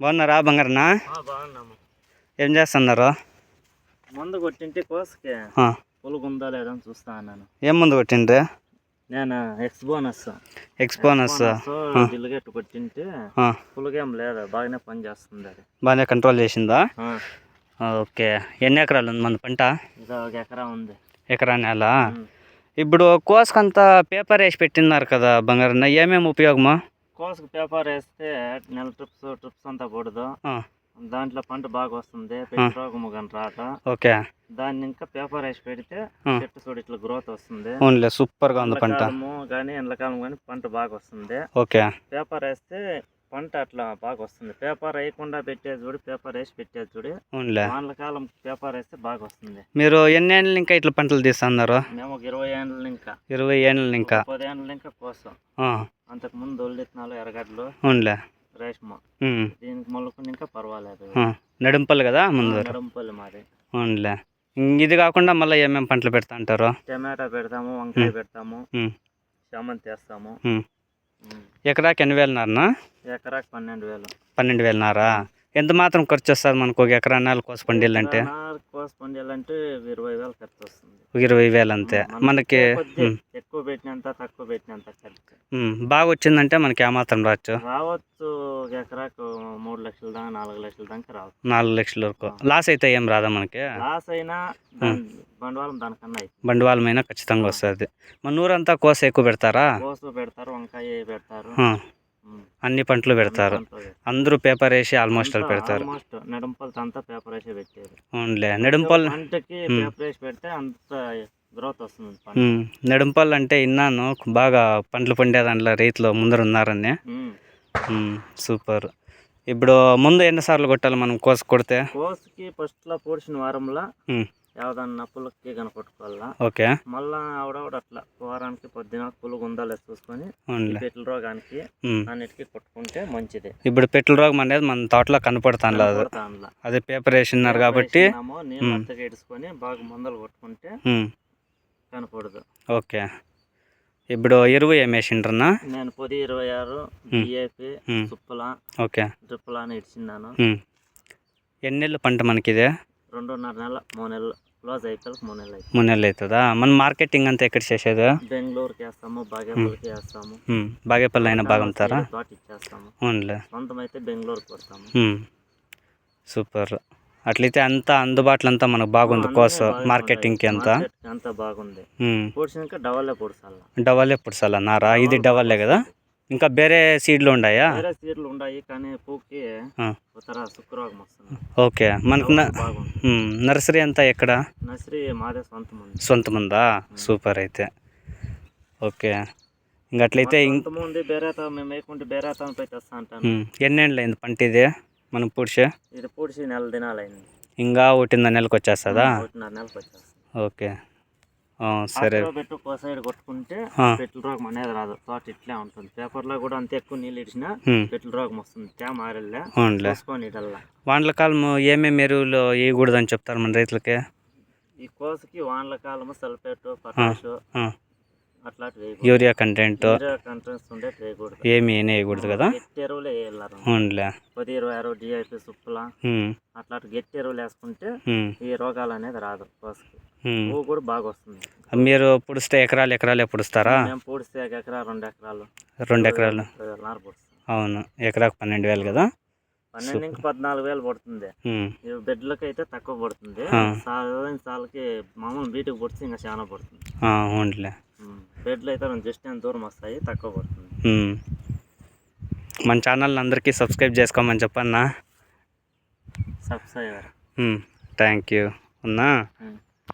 బాగున్నారా బంగారన్నా? బాగున్నాము. ఏం చేస్తున్నారు? మందు కొట్టింటే కోసకి పులుగు ఉందా లేదా అని చూస్తా అన్నాను. ఏం మందు కొట్టిండ్రే? నేను ఎక్స్బోనస్ జిల్లుగట్టు కొట్టింటే పులుగేం లేదు, బాగానే పని చేస్తుంది. అది బాగానే కంట్రోల్ చేసిందా? ఓకే. ఎన్ని ఎకరాలు ఉంది మన పంట? ఇది 1 ఎకరా ఉంది. ఎకరా నేల. ఇప్పుడు కోసకంతా పేపర్ వేసి పెట్టినారు కదా బంగారన్న, ఏమేమి ఉపయోగమా? కోసకు పేపర్ వేస్తే నెల ట్రిప్స్ అంతా కూడదు, దాంట్లో పంట బాగా వస్తుంది, పెట్టి రోగము కానీ రాక. ఓకే. దాన్ని ఇంకా పేపర్ వేసి పెడితే చెట్టు చూడు ఇట్లా గ్రోత్ వస్తుంది. సూపర్ గా ఉంది పంట. కానీ ఎండాకాలం కానీ పంట బాగా వస్తుంది. ఓకే. పేపర్ వేస్తే పంట అట్లా బాగా వస్తుంది. పేపర్ వేయకుండా పెట్టేది చూడు, పేపర్ వేసి పెట్టేది చూడు, వానకాలం పేపర్ వేస్తే బాగా వస్తుంది. మీరు ఎన్ని ఏళ్ళు ఇంకా ఇట్లా పంటలు తీస్తున్నారు? మేము ఒక 20 ఏళ్ళు ఇంకా. 20 ఏళ్ళు ఇంకా? 10 ఏళ్ళు ఇంకా కోసం. అంతకు ముందు ఒళ్ళిత్నాలు, ఎర్రగడ్డలు, రేష్మ, దీనికి మొలకొని ఇంకా పర్వాలేదు. నడుంపల్లి కదా ముందు? నడుంపల్లి మాది. అవునులే. ఇది కాకుండా మళ్ళీ ఏమేమి పంటలు పెడతా అంటారు? టమాటా పెడతాము, వంకాయ పెడతాము, చామంతి వేస్తాము. ఎకరాకి ఎన్ని వేలున్నారనా? ఎకరాకి 12,000. 12,000 ఎంత మాత్రం ఖర్చు వస్తుంది మనకు ఒక ఎకరా నేల కోస పండియాలంటే? కోస పండియాలంటే 20,000 ఖర్చు వస్తుంది. 20,000 అంతే మనకి. ఎక్కువ పెట్టినంత తక్కువ పెట్టినంత ఖర్చు. బాగా వచ్చిందంటే మనకి ఏమాత్రం రావచ్చు? ఒక ఎకరాకు 3 లక్షల దాకా 4 లక్షల దాకా రావచ్చు. 4 లక్షల వరకు. లాస్ అయితే ఏం రాదా మనకి? లాస్ అయినా బండవాళం దానికన్నా బండవాళం అయినా ఖచ్చితంగా వస్తుంది. మన ఊరంతా కోస ఎక్కువ పెడతారా? కోస పెడతారు, వంకాయ పెడతారు, అన్ని పంటలు పెడతారు. అందరూ పేపర్ వేసి ఆల్మోస్ట్ వాళ్ళు పెడతారు. నెడంపల్లి అంతా పేపర్ వేసి పెట్టేది. అవునులే. నెడంపల్లి పంటకి పేపర్ వేసి పెడితే అంత గ్రోత్ వస్తుంది. నెడంపల్లి అంటే విన్నాను బాగా పంటలు పండే దాంట్లో రైతులు ముందర ఉన్నారని. సూపర్. ఇప్పుడు ముందు ఎన్నిసార్లు కొట్టాలి మనం కోస కొడితే? కోసకి ఫస్ట్ లో పొడిచిన వారంలో ఏదన్నా పులుగుకి కనపట్టుకోవాలా. ఓకే. మళ్ళా ఆవిడవిడ అట్లా వారానికి పొద్దున పులుగు ఉందా లేదు చూసుకొని పెట్ల రోగానికి అన్నిటికీ కొట్టుకుంటే మంచిది. ఇప్పుడు పెట్ల రోగం అనేది మన తోటలో కనపడతాను, అదే పేపర్ వేసినారు కాబట్టి నీళ్ళు ఎడుచుకొని బాగా మందులు కొట్టుకుంటే కనపడదు. ఓకే. ఇప్పుడు ఎరువు ఏం వేసిండ్రన్నా? నేను పొది 26 డిఏపి సుప్పలా. ఓకే. డ్రిప్పులా అని ఇచ్చిన్నాను. ఎన్ని నెలలు పంట మనకి ఇదే? 2.5 నెలలు 3 నెలలు. క్లోజ్ అయిపోయి 3 నెలలు 3 నెలలు అవుతుందా? మన మార్కెటింగ్ అంతా ఎక్కడ చేసేది? బెంగళూరుకి వేస్తాము, బాగేపల్లికి వేస్తాము. బాగేపల్లి అయినా బాగుంటారా? తోట ఇచ్చేస్తాము. అవునులే. సొంతం అయితే బెంగళూరుకి వస్తాము. సూపర్. అట్లయితే అంతా అందుబాటులో అంతా మనకు బాగుంది కోస మార్కెటింగ్కి అంతా బాగుంది. పొడిచినాక డవలే పొడిసాల నారా? ఇది డవల్లే కదా? ఇంకా వేరే సీడ్లు ఉన్నాయా? వేరే సీడ్లు ఉన్నాయి కానీ పూకి శుక్రవారం వస్తుంది. ఓకే. మనకు నర్సరీ అంతా ఎక్కడ? నర్సరీ మాదే సొంతం ఉందా? సూపర్ అయితే. ఓకే. ఇంకట్లయితే మేము వేయకుంటే బేరే పోయి తెస్తా అంటాను. ఎన్నేళ్ళు అయింది పంట ఇది మనం పూడ్చి? ఇది పూడ్చి 4 దినాలైంది. ఇంకా 1.5 నెలకు వచ్చేస్తుందా? 1.5 నెలకు వచ్చేస్తుంది. ఓకే. సరే. పెట్టు సైడ్ కొట్టుకుంటే పెట్ల రోగం అనేది రాదు, తోట ఇట్లే ఉంటుంది. పేపర్లో కూడా అంత ఎక్కువ నీళ్ళు ఇచ్చినా పెట్ల రోగం వస్తుంది. వానకాలం ఏమేమి ఎరువులు వేయకూడదని చెప్తారు మన రైతులకి? ఈ కోసకి వానకాలం సల్ఫేట్, పొటాష్ అట్లాంటివి, యూరియా కంటెంట్ ఉండేది వేయకూడదు. ఏమి వేయకూడదు కదా? గట్టి ఎరువులే వేయాలి. 10, 26 డిఐపి సుప్పులా అట్లాంటి గట్టి ఎరువులు వేసుకుంటే ఈ రోగాలు అనేది రాదు. కోసకి పువ్వు కూడా బాగా వస్తుంది. మీరు పుడిస్తే ఎకరాలు పుడుస్తారా? మేము పుడిస్తే 1 ఎకరా 2 ఎకరాలు 2 ఎకరాలు. అవును. ఎకరాకు 12,000 కదా? 12 నుంచి 14,000 పడుతుంది. బెడ్లకి అయితే తక్కువ పడుతుంది. సాలకి మామూలు బీటుకు పొడిచి ఇంకా చాలా పడుతుంది. అవునులే. బెడ్లు అయితే జస్ట్ ఎంత దూరం వస్తాయి, తక్కువ పడుతుంది. మన ఛానల్ అందరికీ సబ్స్క్రైబ్ చేసుకోమని చెప్పన్నా. సబ్స్క్రైబర్. Thank you. ఉన్నా.